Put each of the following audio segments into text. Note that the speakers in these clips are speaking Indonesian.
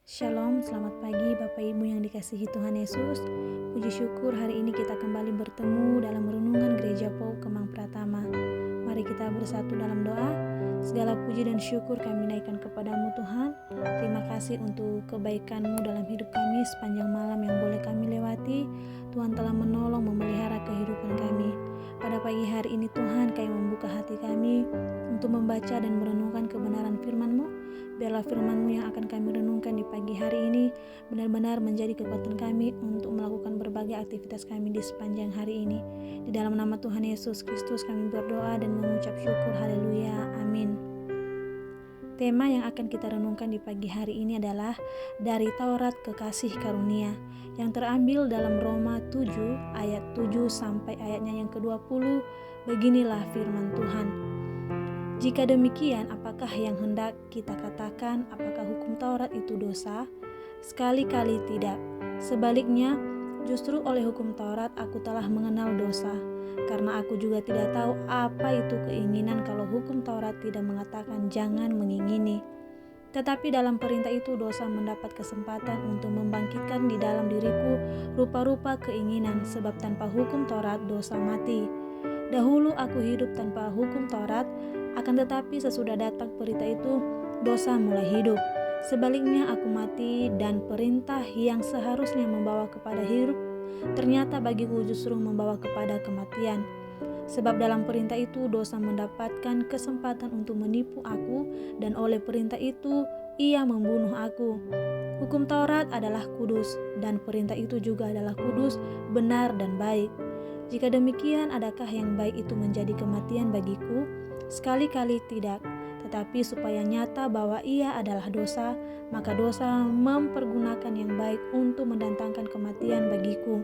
Shalom, selamat pagi Bapak Ibu yang dikasihi Tuhan Yesus. Puji syukur hari ini kita kembali bertemu dalam renungan Gereja PAU Kemang Pratama. Mari kita bersatu dalam doa. Segala puji dan syukur kami naikkan kepadamu Tuhan. Terima kasih untuk kebaikan-Mu dalam hidup kami sepanjang malam yang boleh kami lewati. Tuhan telah menolong memelihara kehidupan kami. Pada pagi hari ini Tuhan, kami membuka hati kami untuk membaca dan merenungkan kebenaran firman-Mu. Biarlah firman-Mu yang akan kami renungkan di pagi hari ini benar-benar menjadi kekuatan kami untuk melakukan berbagai aktivitas kami di sepanjang hari ini. Di dalam nama Tuhan Yesus Kristus kami berdoa dan mengucap syukur. Haleluya. Amin. Tema yang akan kita renungkan di pagi hari ini adalah dari Taurat ke Kasih Karunia, yang terambil dalam Roma 7 ayat 7 sampai ayatnya yang ke-20. Beginilah firman Tuhan. Jika demikian, apakah yang hendak kita katakan? Apakah hukum Taurat itu dosa? Sekali-kali tidak. Sebaliknya, justru oleh hukum Taurat aku telah mengenal dosa, karena aku juga tidak tahu apa itu keinginan kalau hukum Taurat tidak mengatakan jangan mengingini. Tetapi dalam perintah itu dosa mendapat kesempatan untuk membangkitkan di dalam diriku rupa-rupa keinginan, sebab tanpa hukum Taurat dosa mati. Dahulu aku hidup tanpa hukum Taurat, akan tetapi sesudah datang perintah itu, dosa mulai hidup. Sebaliknya aku mati, dan perintah yang seharusnya membawa kepada hidup, ternyata bagiku justru membawa kepada kematian. Sebab dalam perintah itu dosa mendapatkan kesempatan untuk menipu aku, dan oleh perintah itu ia membunuh aku. Hukum Taurat adalah kudus, dan perintah itu juga adalah kudus, benar dan baik. Jika demikian, adakah yang baik itu menjadi kematian bagiku? Sekali-kali tidak. Tetapi supaya nyata bahwa ia adalah dosa, maka dosa mempergunakan yang baik untuk mendatangkan kematian bagiku,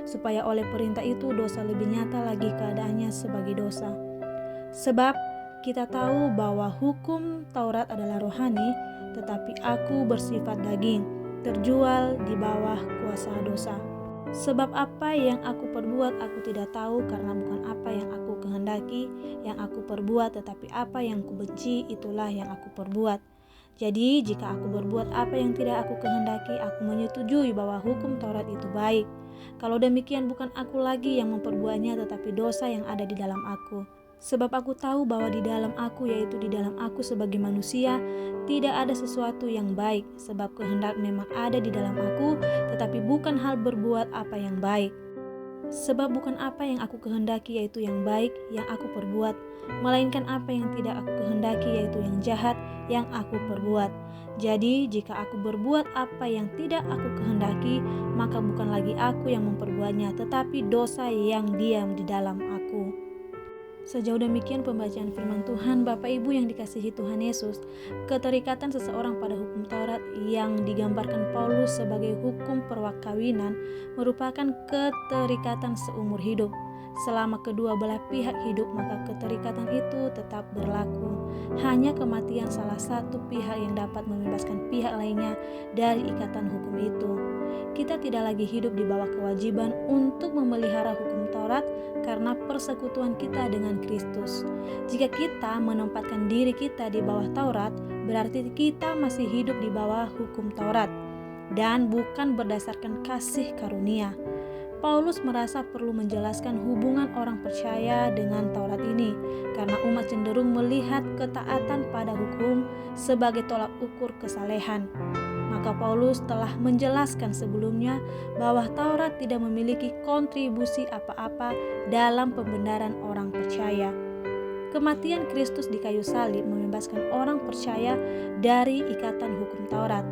supaya oleh perintah itu dosa lebih nyata lagi keadaannya sebagai dosa. Sebab kita tahu bahwa hukum Taurat adalah rohani, tetapi aku bersifat daging, terjual di bawah kuasa dosa. Sebab apa yang aku perbuat aku tidak tahu, karena bukan apa yang aku kehendaki yang aku perbuat, tetapi apa yang kubenci itulah yang aku perbuat. Jadi jika aku berbuat apa yang tidak aku kehendaki, aku menyetujui bahwa hukum Taurat itu baik. Kalau demikian, bukan aku lagi yang memperbuatnya, tetapi dosa yang ada di dalam aku. Sebab aku tahu bahwa di dalam aku, yaitu di dalam aku sebagai manusia, tidak ada sesuatu yang baik. Sebab kehendak memang ada di dalam aku, tetapi bukan hal berbuat apa yang baik. Sebab bukan apa yang aku kehendaki yaitu yang baik yang aku perbuat, melainkan apa yang tidak aku kehendaki yaitu yang jahat yang aku perbuat. Jadi jika aku berbuat apa yang tidak aku kehendaki, maka bukan lagi aku yang memperbuatnya, tetapi dosa yang diam di dalam aku. Sejauh demikian pembacaan firman Tuhan. Bapak Ibu yang dikasihi Tuhan Yesus, keterikatan seseorang pada hukum Taurat yang digambarkan Paulus sebagai hukum perkawinan merupakan keterikatan seumur hidup. Selama kedua belah pihak hidup, maka keterikatan itu tetap berlaku. Hanya kematian salah satu pihak yang dapat membebaskan pihak lainnya dari ikatan hukum itu. Kita tidak lagi hidup di bawah kewajiban untuk memelihara hukum Taurat karena persekutuan kita dengan Kristus. Jika kita menempatkan diri kita di bawah Taurat, berarti kita masih hidup di bawah hukum Taurat dan bukan berdasarkan kasih karunia. Paulus merasa perlu menjelaskan hubungan orang percaya dengan Taurat ini, karena umat cenderung melihat ketaatan pada hukum sebagai tolak ukur kesalehan. Maka Paulus telah menjelaskan sebelumnya bahwa Taurat tidak memiliki kontribusi apa-apa dalam pembenaran orang percaya. Kematian Kristus di kayu salib membebaskan orang percaya dari ikatan hukum Taurat.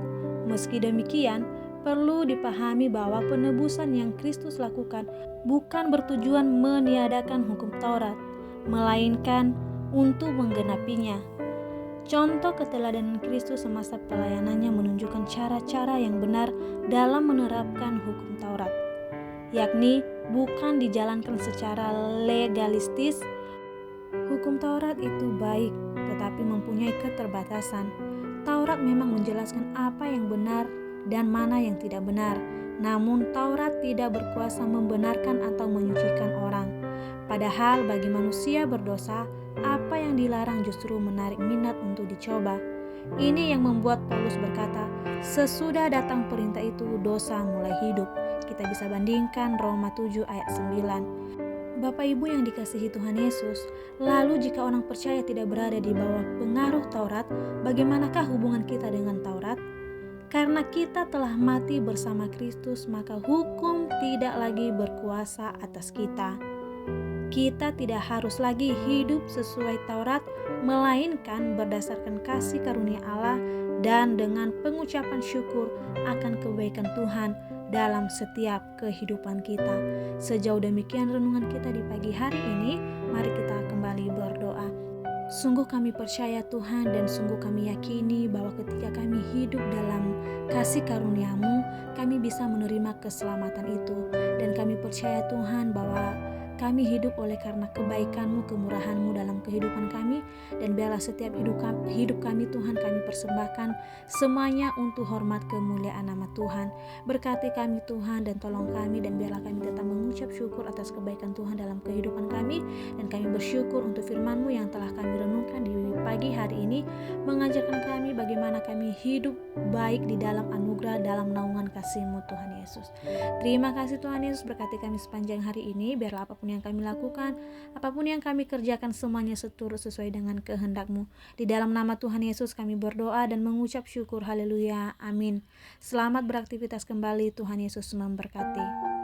Meski demikian, perlu dipahami bahwa penebusan yang Kristus lakukan bukan bertujuan meniadakan hukum Taurat, melainkan untuk menggenapinya. Contoh keteladanan Kristus semasa pelayanannya menunjukkan cara-cara yang benar dalam menerapkan hukum Taurat, yakni bukan dijalankan secara legalistis. Hukum Taurat itu baik, tetapi mempunyai keterbatasan. Taurat memang menjelaskan apa yang benar dan mana yang tidak benar, namun Taurat tidak berkuasa membenarkan atau menyucikan orang. Padahal bagi manusia berdosa, apa yang dilarang justru menarik minat untuk dicoba. Ini yang membuat Paulus berkata, sesudah datang perintah itu dosa mulai hidup. Kita bisa bandingkan Roma 7 ayat 9. Bapak Ibu yang dikasihi Tuhan Yesus, lalu jika orang percaya tidak berada di bawah pengaruh Taurat, bagaimanakah hubungan kita dengan Taurat? Karena kita telah mati bersama Kristus, maka hukum tidak lagi berkuasa atas kita. Kita tidak harus lagi hidup sesuai Taurat, melainkan berdasarkan kasih karunia Allah dan dengan pengucapan syukur akan kebaikan Tuhan dalam setiap kehidupan kita. Sejauh demikian renungan kita di pagi hari ini, mari kita kembali berdoa. Sungguh kami percaya Tuhan, dan sungguh kami yakini bahwa ketika kami hidup dalam kasih karunia-Mu, kami bisa menerima keselamatan itu. Dan kami percaya Tuhan bahwa kami hidup oleh karena kebaikan-Mu, kemurahan-Mu dalam kehidupan kami. Dan biarlah setiap hidup kami Tuhan, kami persembahkan semuanya untuk hormat kemuliaan nama Tuhan. Berkati kami Tuhan dan tolong kami, dan biarlah kami tetap mengucap syukur atas kebaikan Tuhan dalam kehidupan kami. Dan kami bersyukur untuk firman-Mu yang telah kami renungkan di pagi hari ini, mengajarkan kami bagaimana kami hidup baik di dalam anugerah, dalam naungan kasih-Mu Tuhan Yesus. Terima kasih Tuhan Yesus, berkati kami sepanjang hari ini. Biarlah apapun yang kami lakukan, apapun yang kami kerjakan, semuanya seturut sesuai dengan kehendak-Mu. Di dalam nama Tuhan Yesus kami berdoa dan mengucap syukur. Haleluya, amin. Selamat beraktivitas kembali, Tuhan Yesus memberkati.